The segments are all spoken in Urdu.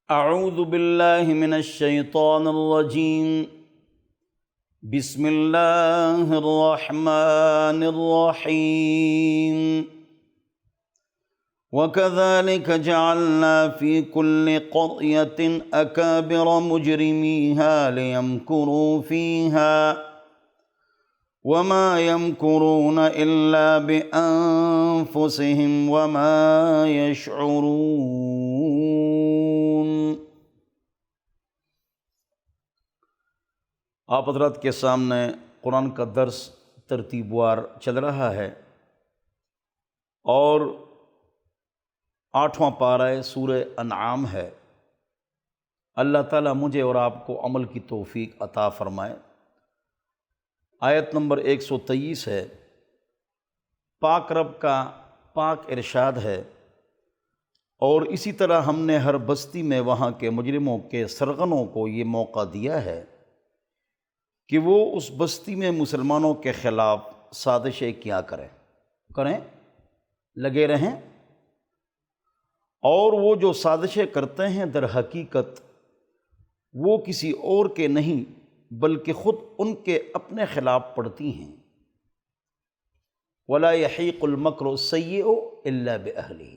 اعوذ باللہ من الشیطان الرجیم، بسم اللہ الرحمن الرحیم۔ وَكَذَلِكَ جَعَلْنَا فِي كُلِّ قَرْيَةٍ أَكَابِرَ مُجْرِمِيهَا لِيَمْكُرُوا فِيهَا وَمَا يَمْكُرُونَ إِلَّا بِأَنفُسِهِمْ وَمَا يَشْعُرُونَ۔ آپ حضرات کے سامنے قرآن کا درس ترتیب وار چل رہا ہے، اور 8واں پارہ سورہ انعام ہے۔ اللہ تعالیٰ مجھے اور آپ کو عمل کی توفیق عطا فرمائے۔ آیت نمبر 123 ہے۔ پاک رب کا پاک ارشاد ہے، اور اسی طرح ہم نے ہر بستی میں وہاں کے مجرموں کے سرغنوں کو یہ موقع دیا ہے کہ وہ اس بستی میں مسلمانوں کے خلاف سازشیں کیا کریں، لگے رہیں، اور وہ جو سازشیں کرتے ہیں در حقیقت وہ کسی اور کے نہیں بلکہ خود ان کے اپنے خلاف پڑتی ہیں۔ وَلَا يَحِيقُ الْمَكْرُ السَّيِّئُ إِلَّا بِأَهْلِهِ،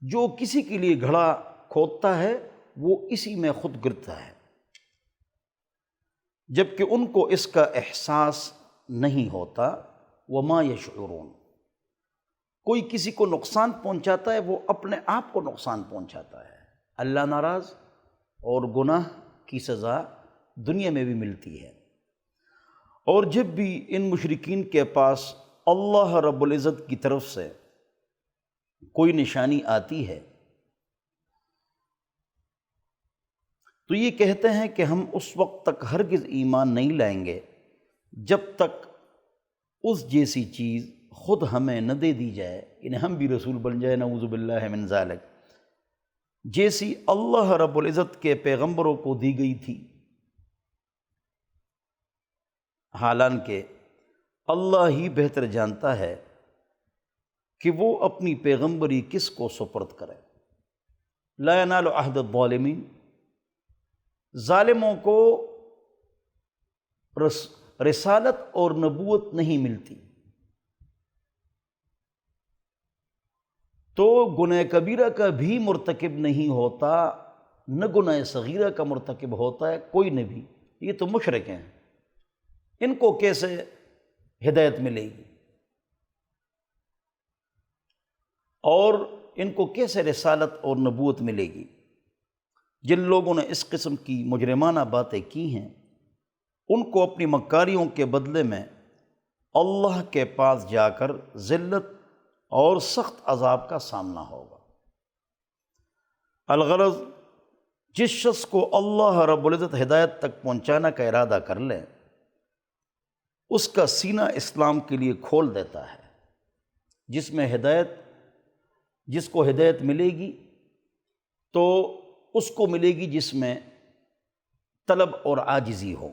جو کسی کے لیے گھڑا کھودتا ہے وہ اسی میں خود گرتا ہے، جبکہ ان کو اس کا احساس نہیں ہوتا۔ وَمَا يَشْعُرُونَ، کوئی کسی کو نقصان پہنچاتا ہے وہ اپنے آپ کو نقصان پہنچاتا ہے۔ اللہ ناراض، اور گناہ کی سزا دنیا میں بھی ملتی ہے۔ اور جب بھی ان مشرکین کے پاس اللہ رب العزت کی طرف سے کوئی نشانی آتی ہے تو یہ کہتے ہیں کہ ہم اس وقت تک ہرگز ایمان نہیں لائیں گے جب تک اس جیسی چیز خود ہمیں نہ دے دی جائے، یعنی ہم بھی رسول بن جائے، نعوذ باللہ من ذالک، جیسی اللہ رب العزت کے پیغمبروں کو دی گئی تھی۔ حالانکہ اللہ ہی بہتر جانتا ہے کہ وہ اپنی پیغمبری کس کو سپرد کرے۔ لا ینال عہد الظالمین، ظالموں کو رسالت اور نبوت نہیں ملتی، تو گناہ کبیرہ کا بھی مرتکب نہیں ہوتا، نہ گناہ صغیرہ کا مرتکب ہوتا ہے کوئی نبی۔ یہ تو مشرک ہیں، ان کو کیسے ہدایت ملے گی، اور ان کو کیسے رسالت اور نبوت ملے گی؟ جن لوگوں نے اس قسم کی مجرمانہ باتیں کی ہیں ان کو اپنی مکاریوں کے بدلے میں اللہ کے پاس جا کر ذلت اور سخت عذاب کا سامنا ہوگا۔ الغرض، جس شخص کو اللہ رب العزت ہدایت تک پہنچانا کا ارادہ کر لے اس کا سینہ اسلام کے لیے کھول دیتا ہے، جس کو ہدایت ملے گی تو اس کو ملے گی جس میں طلب اور عاجزی ہو،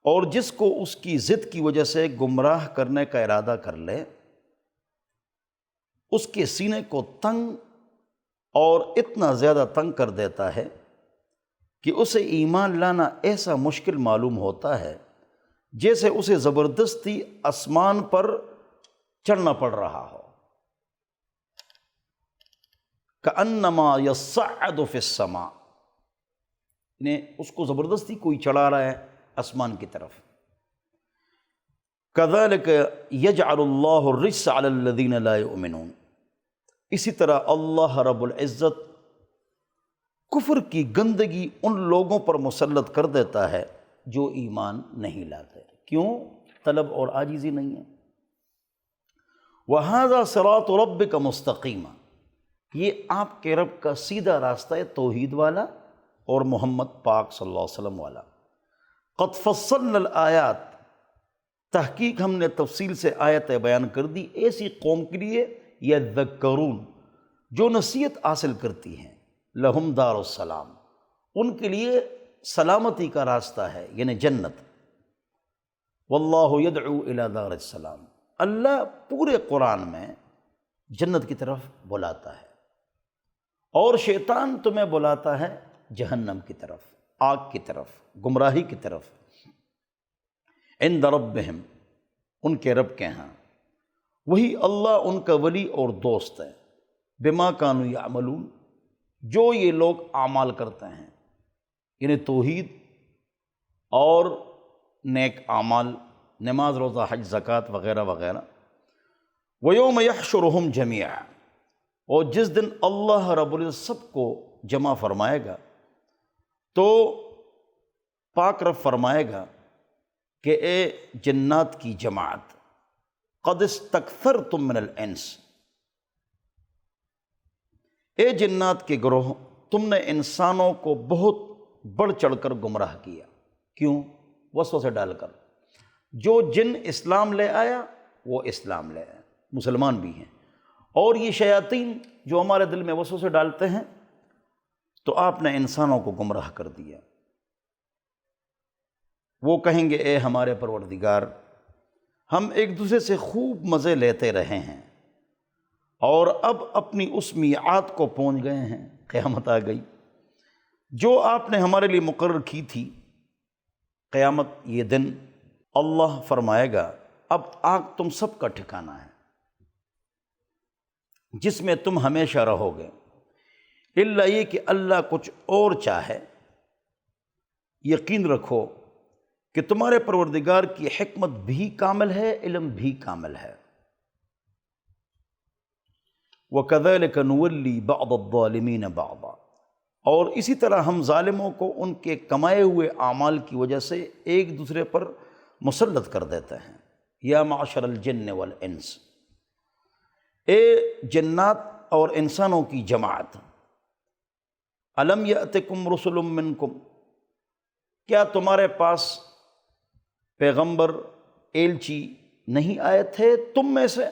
اور جس کو اس کی ضد کی وجہ سے گمراہ کرنے کا ارادہ کر لے اس کے سینے کو تنگ اور اتنا زیادہ تنگ کر دیتا ہے کہ اسے ایمان لانا ایسا مشکل معلوم ہوتا ہے جیسے اسے زبردستی آسمان پر چڑھنا پڑ رہا ہو، کأنما یصعد فی السماء، یعنی اس کو زبردستی کوئی چڑھا رہا ہے آسمان کی طرف۔ کذالک یجعل اللہ الرجس علی الذین لا یؤمنون، اسی طرح اللہ رب العزت کفر کی گندگی ان لوگوں پر مسلط کر دیتا ہے جو ایمان نہیں لاتے۔ کیوں؟ طلب اور عاجزی نہیں ہے۔ وَهَذَا صِرَاطُ رَبِّكَ مُسْتَقِيمًا، یہ آپ کے رب کا سیدھا راستہ ہے، توحید والا اور محمد پاک صلی اللہ علیہ وسلم والا۔ قَدْ فَصَّلْنَا الْآيَاتِ، تحقیق ہم نے تفصیل سے آیتیں بیان کر دی ایسی قوم کے لیے یذکرون، جو نصیحت حاصل کرتی ہیں، لہم دار السلام، ان کے لیے سلامتی کا راستہ ہے، یعنی جنت۔ واللہ یدعو الی دار السلام، اللہ پورے قرآن میں جنت کی طرف بلاتا ہے، اور شیطان تمہیں بلاتا ہے جہنم کی طرف، آگ کی طرف، گمراہی کی طرف۔ عند ربہم، ان کے رب کے ہاں، وہی اللہ ان کا ولی اور دوست ہے۔ بما کانوا یعملون، جو یہ لوگ اعمال کرتے ہیں، یعنی توحید اور نیک اعمال، نماز روزہ حج زکوٰۃ وغیرہ وغیرہ۔ وَيَوْمَ يَحْشُرُهُمْ جَمِيعًا، اور جس دن اللہ رب العزت سب کو جمع فرمائے گا تو پاک رب فرمائے گا کہ اے جنات کی جماعت، قد استکثرتم من الانس، اے جنات کے گروہ، تم نے انسانوں کو بہت بڑھ چڑھ کر گمراہ کیا۔ کیوں؟ وسوسے ڈال کر۔ جو جن اسلام لے آیا وہ اسلام لے آیا، مسلمان بھی ہیں، اور یہ شیاطین جو ہمارے دل میں وسوسے ڈالتے ہیں، تو آپ نے انسانوں کو گمراہ کر دیا۔ وہ کہیں گے اے ہمارے پروردگار، ہم ایک دوسرے سے خوب مزے لیتے رہے ہیں، اور اب اپنی اس میعاد کو پہنچ گئے ہیں، قیامت آ گئی جو آپ نے ہمارے لیے مقرر کی تھی، قیامت یہ دن۔ اللہ فرمائے گا اب آگ تم سب کا ٹھکانہ ہے، جس میں تم ہمیشہ رہو گے، الا یہ کہ اللہ کچھ اور چاہے۔ یقین رکھو کہ تمہارے پروردگار کی حکمت بھی کامل ہے، علم بھی کامل ہے۔ وَكَذَلِكَ نُوَلِّي بَعْضَ الظَّالِمِينَ بَعْضًا، اور اسی طرح ہم ظالموں کو ان کے کمائے ہوئے اعمال کی وجہ سے ایک دوسرے پر مسلط کر دیتے ہیں۔ یا معشر الجن والانس، اے جنات اور انسانوں کی جماعت، الم یأتکم رسل منکم، کیا تمہارے پاس پیغمبر ایلچی نہیں آئے تھے تم میں سے؟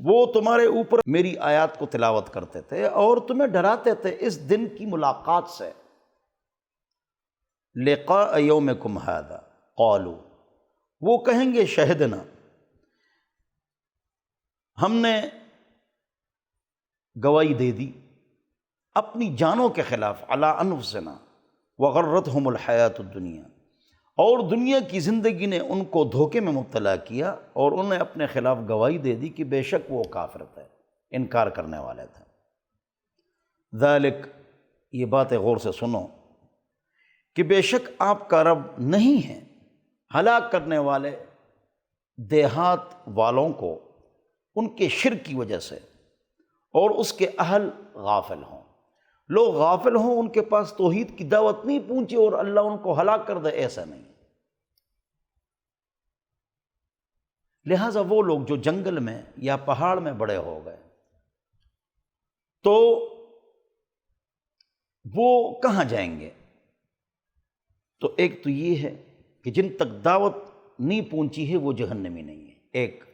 وہ تمہارے اوپر میری آیات کو تلاوت کرتے تھے اور تمہیں ڈراتے تھے اس دن کی ملاقات سے۔ لقاء یومکم ھذا قالوا، وہ کہیں گے شہدنا، ہم نے گواہی دے دی اپنی جانوں کے خلاف، علی انفسنا وغرتہم الحیات الدنیا، اور دنیا کی زندگی نے ان کو دھوکے میں مبتلا کیا اور انہیں اپنے خلاف گواہی دے دی کہ بے شک وہ کافر تھے، انکار کرنے والے تھے۔ ذالک، یہ باتیں غور سے سنو، کہ بے شک آپ کا رب نہیں ہے ہلاک کرنے والے دیہات والوں کو ان کے شرک کی وجہ سے، اور اس کے اہل غافل ہوں، لوگ غافل ہوں، ان کے پاس توحید کی دعوت نہیں پہنچی اور اللہ ان کو ہلاک کر دے، ایسا نہیں۔ لہٰذا وہ لوگ جو جنگل میں یا پہاڑ میں بڑے ہو گئے تو وہ کہاں جائیں گے؟ تو ایک تو یہ ہے کہ جن تک دعوت نہیں پہنچی ہے وہ جہنمی نہیں ہے، ایک۔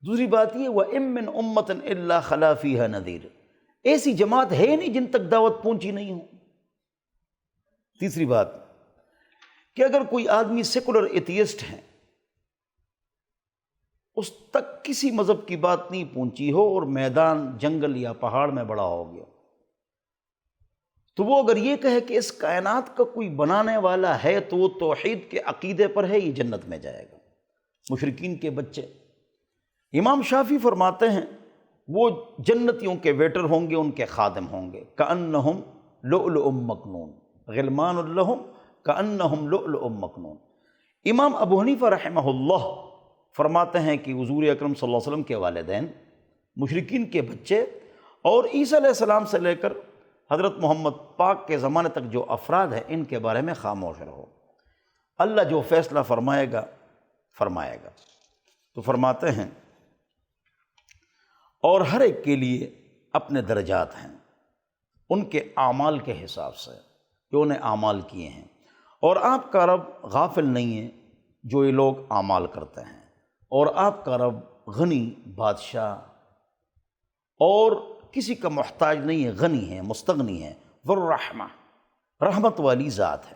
دوسری بات یہ، وَإِن مِّنْ أُمَّةٍ إِلَّا خَلَا فِيهَا نَذِيرٌ، ایسی جماعت ہے نہیں جن تک دعوت پہنچی نہیں ہو۔ تیسری بات کہ اگر کوئی آدمی سیکولر ایتھیسٹ ہے، اس تک کسی مذہب کی بات نہیں پہنچی ہو اور میدان جنگل یا پہاڑ میں بڑا ہو گیا، تو وہ اگر یہ کہے کہ اس کائنات کا کوئی بنانے والا ہے تو وہ توحید کے عقیدے پر ہے، یہ جنت میں جائے گا۔ مشرکین کے بچے، امام شافعی فرماتے ہیں وہ جنتیوں کے ویٹر ہوں گے، ان کے خادم ہوں گے، کأنہم لؤلؤ مکنون، غلمان لہم کأنہم لؤلؤ مکنون۔ امام ابو حنیفہ رحمہ اللہ فرماتے ہیں کہ حضور اکرم صلی اللہ علیہ وسلم کے والدین، مشرکین کے بچے، اور عیسیٰ علیہ السلام سے لے کر حضرت محمد پاک کے زمانے تک جو افراد ہیں، ان کے بارے میں خاموش رہو، اللہ جو فیصلہ فرمائے گا فرمائے گا۔ تو فرماتے ہیں اور ہر ایک کے لیے اپنے درجات ہیں، ان کے اعمال کے حساب سے جو انہیں اعمال کیے ہیں، اور آپ کا رب غافل نہیں ہے جو یہ لوگ اعمال کرتے ہیں، اور آپ کا رب غنی بادشاہ اور کسی کا محتاج نہیں ہے، غنی ہے، مستغنی ہے، ذو الرحمہ، رحمت والی ذات ہے۔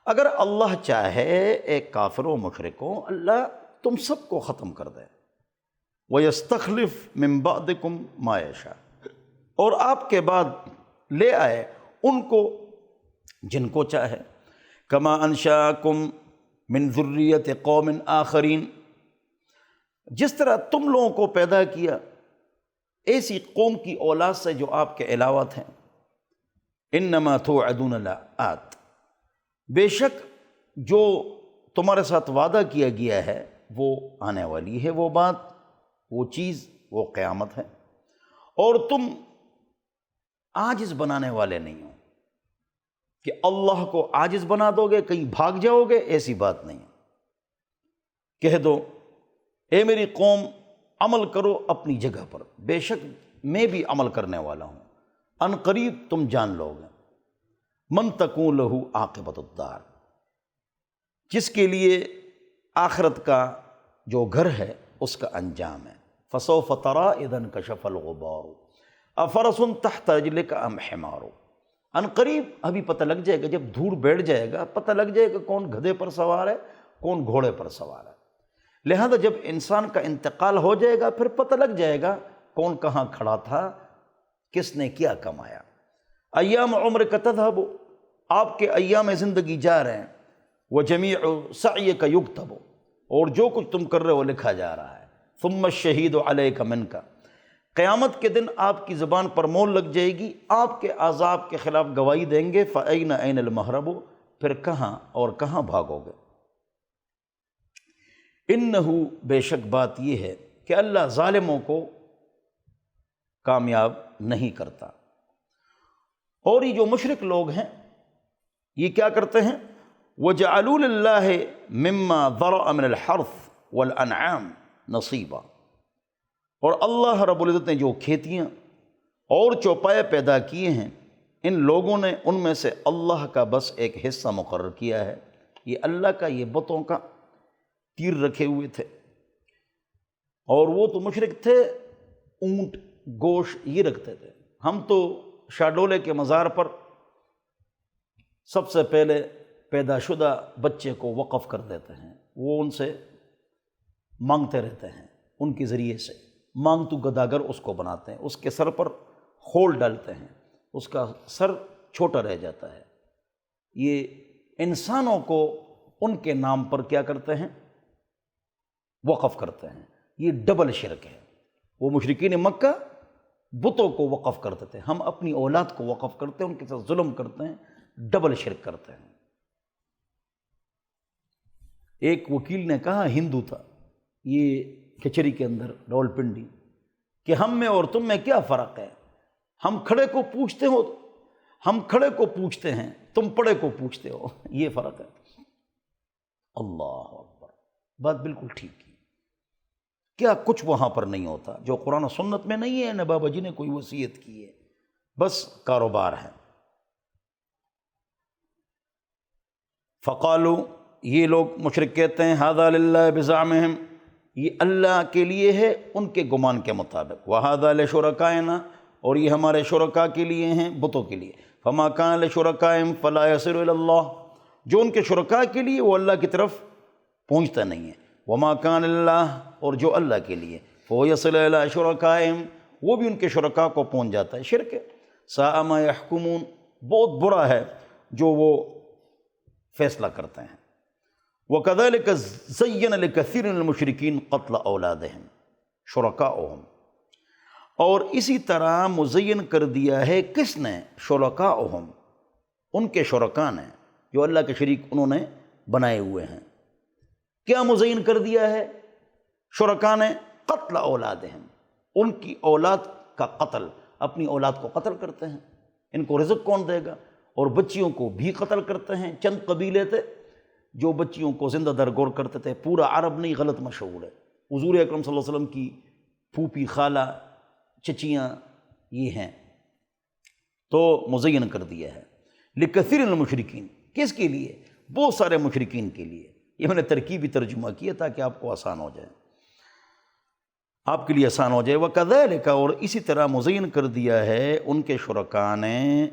اگر اللہ چاہے ایک کافر و مشرکوں، اللہ تم سب کو ختم کر دے، وَيَسْتَخْلِفْ مِن بَعْدِكُمْ مَا يَشَاءُ، اور آپ کے بعد لے آئے ان کو جن کو چاہے، کما انشاکم من ذریت قوم آخرین، جس طرح تم لوگوں کو پیدا کیا ایسی قوم کی اولاد سے جو آپ کے علاوہ تھے۔ انما توعدون لآت، بے شک جو تمہارے ساتھ وعدہ کیا گیا ہے وہ آنے والی ہے، وہ بات، وہ چیز، وہ قیامت ہے، اور تم عاجز بنانے والے نہیں ہو کہ اللہ کو عاجز بنا دو گے، کہیں بھاگ جاؤ گے، ایسی بات نہیں۔ کہہ دو اے میری قوم عمل کرو اپنی جگہ پر، بے شک میں بھی عمل کرنے والا ہوں، ان قریب تم جان لو گے۔ من تکون لہ عاقبۃ الدار، جس کے لیے آخرت کا جو گھر ہے اس کا انجام ہے۔ فسوف تری اذا انکشف الغبار افرس تحت رجلک ام حمار، ان قریب ابھی پتہ لگ جائے گا، جب دھوڑ بیٹھ جائے گا پتہ لگ جائے گا کون گدھے پر سوار ہے کون گھوڑے پر سوار ہے۔ لہذا جب انسان کا انتقال ہو جائے گا پھر پتہ لگ جائے گا کون کہاں کھڑا تھا، کس نے کیا کمایا۔ ایام عمر کا تذہب، آپ کے ایام زندگی جا رہے ہیں، وجمیع سعیک یکتب، اور جو کچھ تم کر رہے ہو لکھا جا رہا ہے۔ ثم الشہید علیک منک، قیامت کے دن آپ کی زبان پر مول لگ جائے گی، آپ کے عذاب کے خلاف گواہی دیں گے۔ فأین این المہرب، پھر کہاں اور کہاں بھاگو گے۔ انہو، بے شک بات یہ ہے کہ اللہ ظالموں کو کامیاب نہیں کرتا۔ اور یہ جو مشرک لوگ ہیں یہ کیا کرتے ہیں؟ وَجَعَلُوا لِلَّهِ مِمَّا ذَرَأَ مِنَ الْحَرْثِ وَالْأَنْعَامِ نَصِيبًا، اور اللہ رب العزت نے جو کھیتیاں اور چوپائے پیدا کیے ہیں ان لوگوں نے ان میں سے اللہ کا بس ایک حصہ مقرر کیا ہے۔ یہ اللہ کا، یہ بتوں کا تیر رکھے ہوئے تھے، اور وہ تو مشرک تھے، اونٹ گوشت یہ رکھتے تھے۔ ہم تو شاڈولے کے مزار پر سب سے پہلے پیدا شدہ بچے کو وقف کر دیتے ہیں، وہ ان سے مانگتے رہتے ہیں، ان کے ذریعے سے مانگتو گداگر اس کو بناتے ہیں، اس کے سر پر ہول ڈالتے ہیں، اس کا سر چھوٹا رہ جاتا ہے۔ یہ انسانوں کو ان کے نام پر کیا کرتے ہیں؟ وقف کرتے ہیں۔ یہ ڈبل شرک ہے۔ وہ مشرکین مکہ بتوں کو وقف کرتے تھے، ہم اپنی اولاد کو وقف کرتے ہیں، ان کے ساتھ ظلم کرتے ہیں، ڈبل شرک کرتے ہیں۔ ایک وکیل نے کہا، ہندو تھا، یہ کچہری کے اندر راول پنڈی، کہ ہم میں اور تم میں کیا فرق ہے؟ ہم کھڑے کو پوچھتے ہو، ہم کھڑے کو پوچھتے ہیں، تم پڑے کو پوچھتے ہو، یہ فرق ہے۔ اللہ اکبر، بات بالکل ٹھیک کی۔ کیا کچھ وہاں پر نہیں ہوتا جو قرآن و سنت میں نہیں ہے، نہ بابا جی نے کوئی وصیت کی ہے، بس کاروبار ہے۔ فقالو، یہ لوگ مشرک کہتے ہیں، ھذا للہ بزعمہم، یہ اللہ کے لیے ہے ان کے گمان کے مطابق، وھذا لشرکائنا، اور یہ ہمارے شرکاء کے لیے ہیں، بتوں کے لیے۔ فما کان لشرکائہم فلا یصل الی اللہ، جو ان کے شرکاء کے لیے وہ اللہ کی طرف پہنچتا نہیں ہے۔ وما کان اللہ، اور جو اللہ کے لیے، فهو یصل الی شرکائہم، وہ بھی ان کے شرکاء کو پہنچ جاتا ہے۔ شرک ہے۔ ساء ما یحکمون، بہت برا ہے جو وہ فیصلہ کرتے ہیں۔ وَكَذَلِكَ زَيَّنَ لِكَثِيرٍ مِّنَ الْمُشْرِكِينَ قَتْلَ أَوْلَادِهِمْ شُرَكَاؤُهُمْ، اور اسی طرح مزین کر دیا ہے کس نے؟ شُرَكَاؤُهُمْ، ان کے شرکاء نے، جو اللہ کے شریک انہوں نے بنائے ہوئے ہیں۔ کیا مزین کر دیا ہے شرکاء نے؟ قتل اولادہم، ان کی اولاد کا قتل، اپنی اولاد کو قتل کرتے ہیں۔ ان کو رزق کون دے گا؟ اور بچیوں کو بھی قتل کرتے ہیں۔ چند قبیلے تھے جو بچیوں کو زندہ درگور کرتے تھے، پورا عرب نہیں، غلط مشہور ہے۔ حضور اکرم صلی اللہ علیہ وسلم کی پھوپھی، خالہ، چچیاں یہ ہیں، تو مزین کر دیا ہے۔ لکثیر المشرکین، کس کے لیے؟ بہت سارے مشرکین کے لیے۔ یہ میں نے ترکیبی ترجمہ کیا تاکہ آپ کو آسان ہو جائے، آپ کے لیے آسان ہو جائے۔ وَكَذَلِكَ، اور اسی طرح مزین کر دیا ہے ان کے شرکاء نے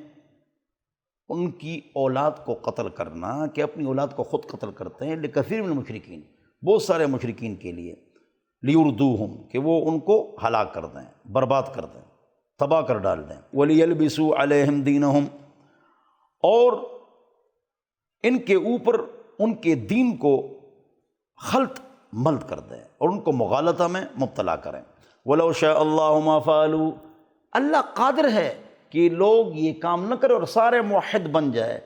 ان کی اولاد کو قتل کرنا کہ اپنی اولاد کو خود قتل کرتے ہیں، لکثیر من المشرکین، بہت سارے مشرکین کے لیے، لیردوہم کہ وہ ان کو ہلاک کر دیں، برباد کر دیں، تباہ کر ڈال دیں، ولیلبسوا علیہم دینہم، اور ان کے اوپر ان کے دین کو خلط ملط کر دیں اور ان کو مغالطہ میں مبتلا کریں۔ وَلَوْ شَاءَ اللَّهُ مَا فَعَلُوا، اللہ قادر ہے کہ لوگ یہ کام نہ کریں اور سارے موحد بن جائے،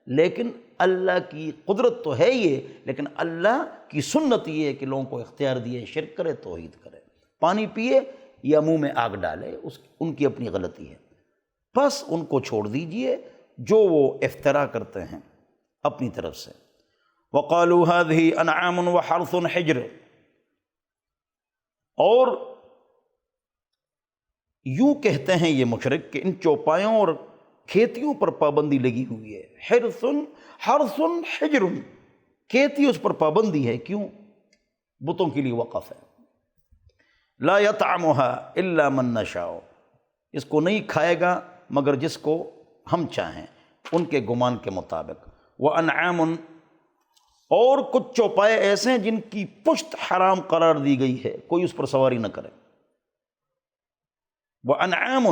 لیکن اللہ کی قدرت تو ہے یہ، لیکن اللہ کی سنت یہ ہے کہ لوگوں کو اختیار دیے شرک کرے، توحید کرے، پانی پیے یا منہ میں آگ ڈالے، ان کی اپنی غلطی ہے، بس ان کو چھوڑ دیجئے جو وہ افترا کرتے ہیں اپنی طرف سے۔ وَقَالُوا هَذِهِ أَنْعَامٌ وَحَرْثٌ حِجْرٌ، اور یوں کہتے ہیں یہ مشرک کہ ان چوپایوں اور کھیتیوں پر پابندی لگی ہوئی ہے، حرث حجر، کھیتی اس پر پابندی ہے، کیوں؟ بتوں کے لیے وقف ہے۔ لا يطعمها الا من نشاء، اس کو نہیں کھائے گا مگر جس کو ہم چاہیں، ان کے گمان کے مطابق۔ وانعام، اور کچھ چوپائے ایسے ہیں جن کی پشت حرام قرار دی گئی ہے، کوئی اس پر سواری نہ کرے۔ وانعام،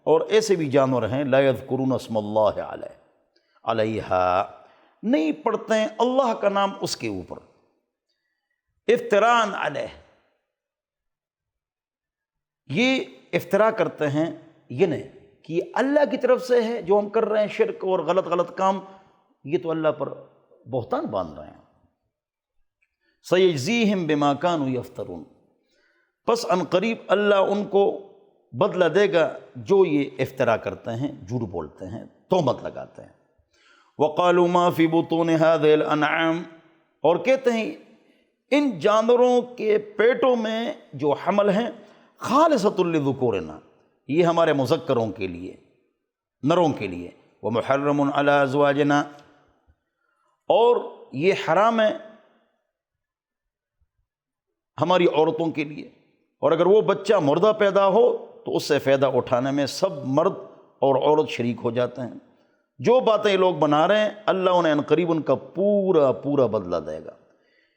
اور ایسے بھی جانور ہیں لا یذکرون اسم اللہ علیہا، نہیں پڑھتے ہیں اللہ کا نام اس کے اوپر، افتراء علیہ، یہ افتراء کرتے ہیں، یہ نہیں کہ اللہ کی طرف سے ہے جو ہم کر رہے ہیں شرک اور غلط کام، یہ تو اللہ پر بہتان باندھ رہے ہیں۔ سیجزیہم بما کانوا یفترون، پس ان قریب اللہ ان کو بدلہ دے گا جو یہ افتراء کرتے ہیں، جھوٹ بولتے ہیں، تہمت لگاتے ہیں۔ وقالوا ما فی بطون هذه الانعام، اور کہتے ہیں ان جانوروں کے پیٹوں میں جو حمل ہیں خالصۃ لذکورنا، یہ ہمارے مذکروں کے لیے، نروں کے لیے، ومحرم علی ازواجنا، اور یہ حرام ہے ہماری عورتوں کے لیے، اور اگر وہ بچہ مردہ پیدا ہو تو اس سے فائدہ اٹھانے میں سب مرد اور عورت شریک ہو جاتے ہیں۔ جو باتیں یہ لوگ بنا رہے ہیں اللہ انہیں عنقریب ان کا پورا بدلہ دے گا۔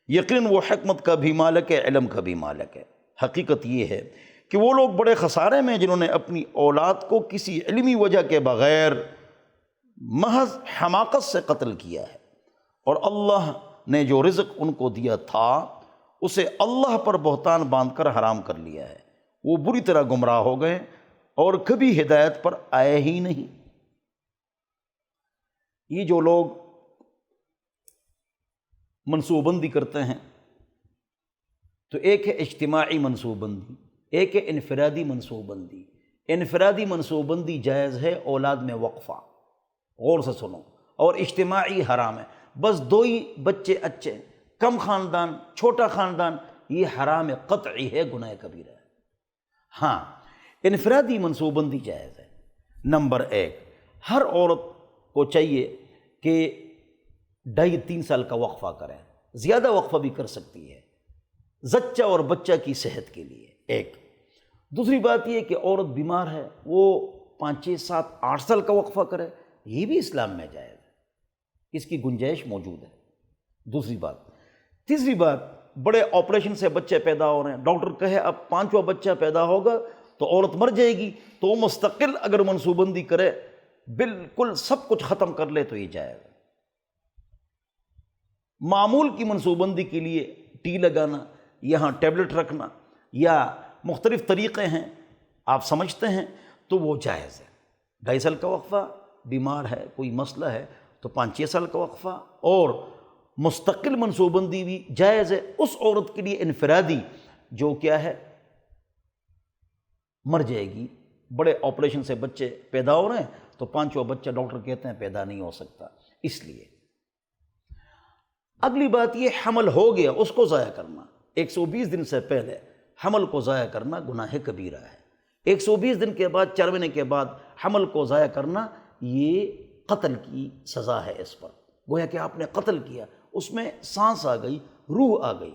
یقیناً وہ حکمت کا بھی مالک ہے، علم کا بھی مالک ہے۔ حقیقت یہ ہے کہ وہ لوگ بڑے خسارے میں ہیں جنہوں نے اپنی اولاد کو کسی علمی وجہ کے بغیر محض حماقت سے قتل کیا ہے، اور اللہ نے جو رزق ان کو دیا تھا اسے اللہ پر بہتان باندھ کر حرام کر لیا ہے۔ وہ بری طرح گمراہ ہو گئے اور کبھی ہدایت پر آئے ہی نہیں۔ یہ جو لوگ منصوبہ بندی کرتے ہیں تو ایک ہے اجتماعی منصوبہ بندی، ایک ہے انفرادی منصوبہ بندی۔ انفرادی منصوبہ بندی جائز ہے اولاد میں وقفہ، غور سے سنو، اور اجتماعی حرام ہے، بس دو ہی بچے اچھے، کم خاندان، چھوٹا خاندان، یہ حرام قطعی ہے، گناہ کبیرہ ہے۔ ہاں انفرادی منصوبہ بندی جائز ہے۔ نمبر 1، ہر عورت کو چاہیے کہ 2.5-3 سال کا وقفہ کریں، زیادہ وقفہ بھی کر سکتی ہے، زچہ اور بچہ کی صحت کے لیے، ایک۔ دوسری بات یہ کہ عورت بیمار ہے، وہ 5-6-7-8 سال کا وقفہ کرے، یہ بھی اسلام میں جائز ہے، اس کی گنجائش موجود ہے۔ دوسری بات۔ تیسری بات، بڑے آپریشن سے بچے پیدا ہو رہے ہیں، ڈاکٹر کہے اب 5واں بچہ پیدا ہوگا تو عورت مر جائے گی، تو وہ مستقل اگر منصوبہ بندی کرے، بالکل سب کچھ ختم کر لے، تو یہ جائز ہے۔ معمول کی منصوبہ بندی کے لیے ٹی لگانا، یہاں ٹیبلٹ رکھنا، یا مختلف طریقے ہیں آپ سمجھتے ہیں، تو وہ جائز ہے۔ 2.5 سال کا وقفہ، بیمار ہے، کوئی مسئلہ ہے تو 5-6 سال کا وقفہ، اور مستقل منصوبہ بندی بھی جائز ہے اس عورت کے لیے انفرادی جو کیا ہے مر جائے گی، بڑے آپریشن سے بچے پیدا ہو رہے ہیں تو 5واں بچہ ڈاکٹر کہتے ہیں پیدا نہیں ہو سکتا، اس لیے۔ اگلی بات یہ، حمل ہو گیا اس کو ضائع کرنا، 120 دن سے پہلے حمل کو ضائع کرنا گناہ کبیرہ ہے۔ 120 دن کے بعد، 4 مہینے کے بعد حمل کو ضائع کرنا، یہ قتل کی سزا ہے اس پر، گویا کہ آپ نے قتل کیا، اس میں سانس آ گئی، روح آ گئی۔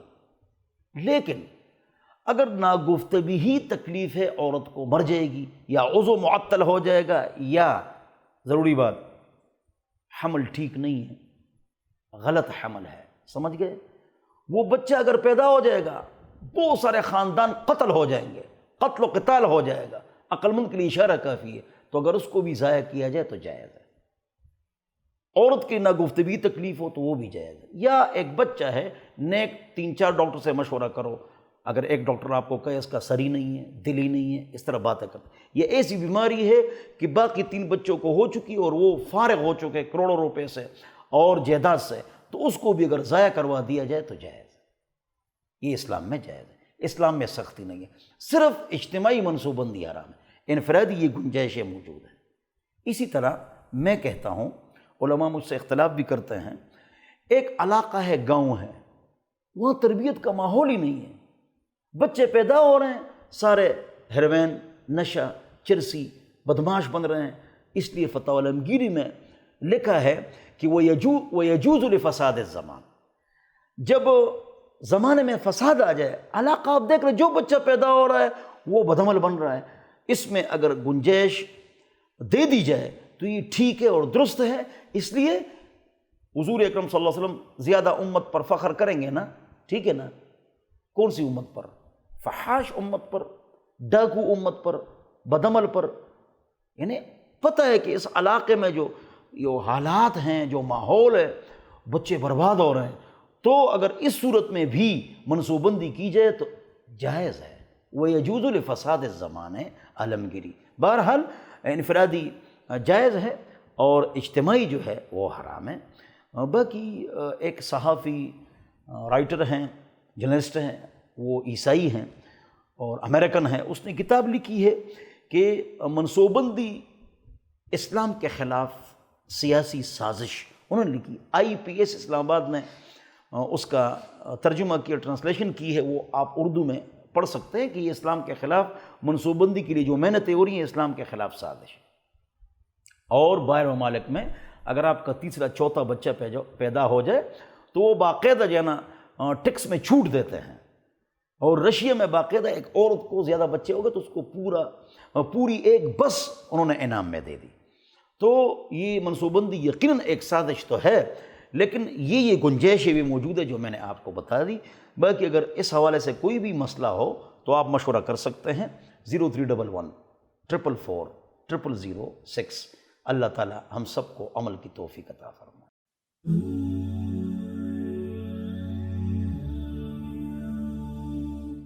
لیکن اگر ناگفتگی ہی تکلیف ہے، عورت کو مر جائے گی، یا عضو معطل ہو جائے گا، یا ضروری بات حمل ٹھیک نہیں ہے، غلط حمل ہے، سمجھ گئے؟ وہ بچہ اگر پیدا ہو جائے گا بہت سارے خاندان قتل ہو جائیں گے، قتل و قتال ہو جائے گا، عقل مند کے لیے اشارہ کافی ہے، تو اگر اس کو بھی ضائع کیا جائے تو جائز ہے۔ عورت کی ناگفتگی تکلیف ہو تو وہ بھی جائز ہے۔ یا ایک بچہ ہے نیک، 3-4 ڈاکٹر سے مشورہ کرو، اگر ایک ڈاکٹر آپ کو کہے اس کا سر ہی نہیں ہے، دل ہی نہیں ہے، اس طرح باتیں کرتے، یہ ایسی بیماری ہے کہ باقی 3 بچوں کو ہو چکی اور وہ فارغ ہو چکے کروڑوں روپے سے اور جائیداد سے، تو اس کو بھی اگر ضائع کروا دیا جائے تو جائز ہے۔ یہ اسلام میں جائز ہے، اسلام میں سختی نہیں ہے، صرف اجتماعی منصوبہ بندی حرام ہے، انفرادی یہ گنجائشیں موجود ہیں۔ اسی طرح میں کہتا ہوں، علماء مجھ سے اختلاف بھی کرتے ہیں، ایک علاقہ ہے، گاؤں ہے، وہاں تربیت کا ماحول ہی نہیں ہے، بچے پیدا ہو رہے ہیں سارے ہیروین، نشہ، چرسی، بدماش بن رہے ہیں۔ اس لیے فتح عالمگیری میں لکھا ہے کہ وَيَجُوزُ لِفَسَادِ الزَّمَانِ، جب زمانے میں فساد آ جائے، علاقہ آپ دیکھ رہے جو بچہ پیدا ہو رہا ہے وہ بدعمل بن رہا ہے، اس میں اگر گنجائش دے دی جائے تو یہ ٹھیک ہے اور درست ہے۔ اس لیے حضور اکرم صلی اللہ علیہ وسلم زیادہ امت پر فخر کریں گے نا، ٹھیک ہے نا؟ کون سی امت پر؟ فحاش امت پر، ڈاکو امت پر، بدعمل پر۔ یعنی پتہ ہے کہ اس علاقے میں جو حالات ہیں، جو ماحول ہے، بچے برباد ہو رہے ہیں، تو اگر اس صورت میں بھی منصوبہ بندی کی جائے تو جائز ہے۔ وَيَجُوزُ لِفَسَادِ الزَّمَانِ عالمگیری۔ بہرحال انفرادی جائز ہے اور اجتماعی جو ہے وہ حرام ہے۔ باقی ایک صحافی، رائٹر ہیں، جرنلسٹ ہیں، وہ عیسائی ہیں اور امریکن ہیں، اس نے کتاب لکھی ہے کہ منصوبہ بندی اسلام کے خلاف سیاسی سازش، انہوں نے لکھی، IPS اسلام آباد نے اس کا ترجمہ کیا، ٹرانسلیشن کی ہے، وہ آپ اردو میں پڑھ سکتے ہیں کہ یہ اسلام کے خلاف منصوبہ بندی کے لیے جو محنتیں ہو رہی ہیں اسلام کے خلاف سازش۔ اور باہر ممالک میں اگر آپ کا 3-4 بچہ پیدا ہو جائے تو وہ باقاعدہ جو ہے نا ٹیکس میں چھوٹ دیتے ہیں، اور رشیا میں باقاعدہ ایک عورت کو زیادہ بچے ہو گئے تو اس کو پوری ایک بس انہوں نے انعام میں دے دی۔ تو یہ منصوبہ بندی یقیناً ایک سازش تو ہے، لیکن یہ گنجائشیں بھی موجود ہے جو میں نے آپ کو بتا دی۔ باقی اگر اس حوالے سے کوئی بھی مسئلہ ہو تو آپ مشورہ کر سکتے ہیں 0311 444 0006۔ اللہ تعالی ہم سب کو عمل کی توفیق عطا فرمائے۔